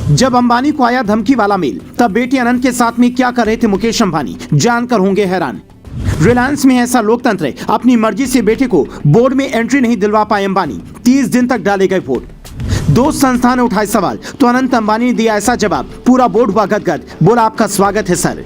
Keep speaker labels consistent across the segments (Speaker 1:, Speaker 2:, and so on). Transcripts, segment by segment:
Speaker 1: जब अंबानी को आया धमकी वाला मेल, तब बेटे अनंत के साथ में क्या कर रहे थे मुकेश अंबानी, जानकर होंगे हैरान। रिलायंस में ऐसा लोकतंत्र है, अपनी मर्जी से बेटे को बोर्ड में एंट्री नहीं दिलवा पाए अंबानी, 30 दिन तक डाले गए वोट। दो संस्थान ने उठाए सवाल तो अनंत अंबानी ने दिया ऐसा जवाब, पूरा बोर्ड हुआ गदगद, बोला आपका स्वागत है सर।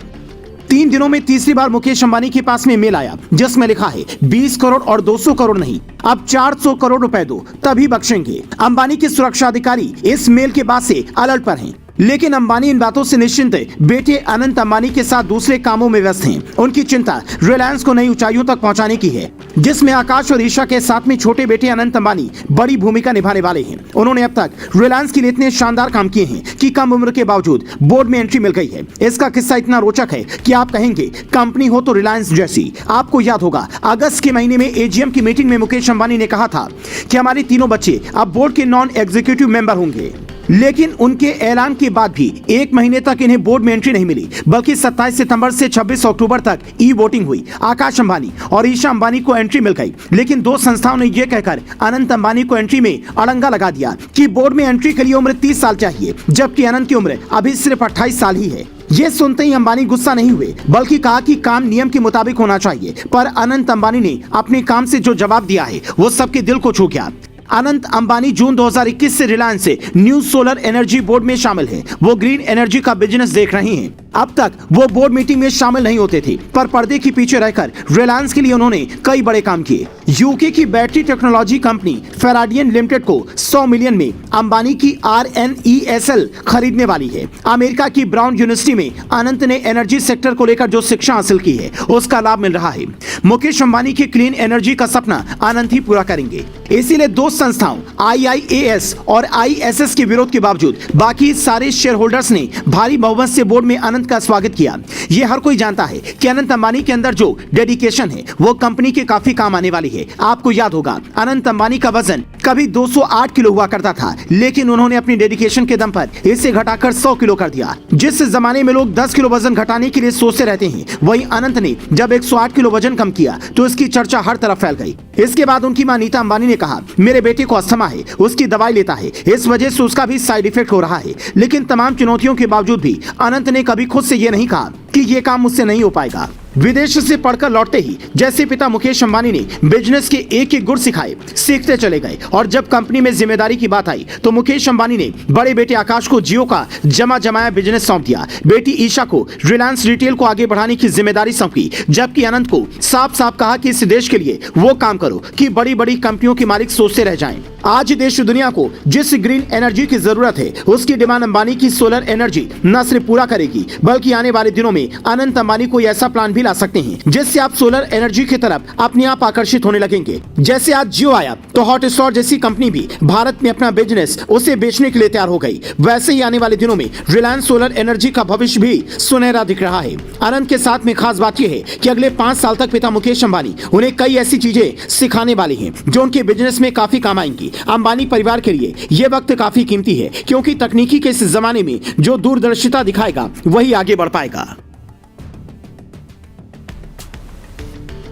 Speaker 1: 3 दिनों में तीसरी बार मुकेश अंबानी के पास में मेल आया जिसमें लिखा है 20 करोड़ और 200 करोड़ नहीं, अब 400 करोड़ रुपए दो तभी बख्शेंगे। अंबानी के सुरक्षा अधिकारी इस मेल के बाद से अलर्ट पर हैं, लेकिन अंबानी इन बातों से निश्चिंत है। बेटे अनंत अंबानी के साथ दूसरे कामों में व्यस्त हैं। उनकी चिंता रिलायंस को नई ऊंचाइयों तक पहुंचाने की है, जिसमें आकाश और ईशा के साथ में छोटे बेटे अनंत अंबानी बड़ी भूमिका निभाने वाले हैं। उन्होंने अब तक रिलायंस के लिए इतने शानदार काम किए हैं कि कम उम्र के बावजूद बोर्ड में एंट्री मिल गई है। इसका किस्सा इतना रोचक है कि आप कहेंगे कंपनी हो तो रिलायंस जैसी। आपको याद होगा अगस्त के महीने में एजीएम की मीटिंग में मुकेश अंबानी ने कहा था कि हमारे तीनों बच्चे अब बोर्ड के नॉन एग्जीक्यूटिव मेंबर होंगे, लेकिन उनके ऐलान के बाद भी 1 महीने तक इन्हें बोर्ड में एंट्री नहीं मिली, बल्कि 27 सितंबर से 26 अक्टूबर तक ई वोटिंग हुई। आकाश अंबानी और ईशा अंबानी को एंट्री मिल गई, लेकिन दो संस्थाओं ने यह कहकर अनंत अंबानी को एंट्री में अड़ंगा लगा दिया कि बोर्ड में एंट्री के लिए उम्र 30 साल चाहिए, जबकि अनंत की उम्र अभी सिर्फ 28 साल ही है। ये सुनते ही अंबानी गुस्सा नहीं हुए, बल्कि कहा कि काम नियम के मुताबिक होना चाहिए। पर अनंत अंबानी ने अपने काम से जो जवाब दिया है वो सबके दिल को छू गया। अनंत अंबानी जून 2021 से रिलायंस से न्यू सोलर एनर्जी बोर्ड में शामिल है। वो ग्रीन एनर्जी का बिजनेस देख रहे हैं। अब तक वो बोर्ड मीटिंग में शामिल नहीं होते थे, पर पर्दे के पीछे रहकर रिलायंस के लिए उन्होंने कई बड़े काम किए। यूके की बैटरी टेक्नोलॉजी कंपनी फेराडियन लिमिटेड को 100 मिलियन में अंबानी की RNESL खरीदने वाली है। अमेरिका की ब्राउन यूनिवर्सिटी में अनंत ने एनर्जी सेक्टर को लेकर जो शिक्षा हासिल की है उसका लाभ मिल रहा है। मुकेश अंबानी की क्लीन एनर्जी का सपना अनंत ही पूरा करेंगे। इसीलिए दो संस्थाओं IIAS और ISS के विरोध के बावजूद बाकी सारे शेयर होल्डर्स ने भारी बहुमत से बोर्ड में अनंत का स्वागत किया। ये हर कोई जानता है कि अनंत अंबानी के अंदर जो डेडिकेशन है वो कंपनी के काफी काम आने वाली है। आपको याद होगा अनंत अंबानी का वजन कभी 208 किलो हुआ करता था, लेकिन उन्होंने अपनी डेडिकेशन के दम पर इसे घटाकर 100 किलो कर दिया। जिस जमाने में लोग 10 किलो वजन घटाने के लिए सोचते रहते हैं, वही अनंत ने जब 108 किलो वजन कम किया तो इसकी चर्चा हर तरफ फैल गई। इसके बाद उनकी मां नीता अंबानी ने कहा मेरे बेटे को अस्थमा है, उसकी दवाई लेता है, इस वजह से उसका भी साइड इफेक्ट हो रहा है। लेकिन तमाम चुनौतियों के बावजूद भी अनंत ने कभी खुद से ये नहीं कहा कि ये काम मुझसे नहीं हो पाएगा। विदेश से पढ़कर लौटते ही जैसे पिता मुकेश अंबानी ने बिजनेस के एक एक गुर सिखाए, सीखते चले गए। और जब कंपनी में जिम्मेदारी की बात आई तो मुकेश अंबानी ने बड़े बेटे आकाश को जियो का जमाया बिजनेस सौंप दिया। बेटी ईशा को रिलायंस रिटेल को आगे बढ़ाने की जिम्मेदारी सौंपी, जबकि अनंत को साफ साफ कहा कि इस देश के लिए वो काम करो कि बड़ी बड़ी कंपनियों के मालिक सोचते रह जाएं। आज देश दुनिया को जिस ग्रीन एनर्जी की जरूरत है उसकी डिमांड अंबानी की सोलर एनर्जी न सिर्फ पूरा करेगी, बल्कि आने वाले दिनों में अनंत अंबानी कोई ऐसा प्लान ला सकते हैं जिससे आप सोलर एनर्जी की तरफ अपने आप आकर्षित होने लगेंगे। जैसे आज जियो आया तो हॉटस्टार जैसी कंपनी भी भारत में अपना बिजनेस उसे बेचने के लिए तैयार हो गई, वैसे ही आने वाले दिनों में रिलायंस सोलर एनर्जी का भविष्य भी सुनहरा दिख रहा है। अनंत के साथ में खास बात यह है कि अगले 5 साल तक पिता मुकेश अंबानी उन्हें कई ऐसी चीजें सिखाने वाले हैं जो उनके बिजनेस में काफी काम आएंगी। अंबानी परिवार के लिए यह वक्त काफी कीमती है, क्योंकि तकनीकी के इस जमाने में जो दूरदर्शिता दिखाएगा वही आगे बढ़ पाएगा।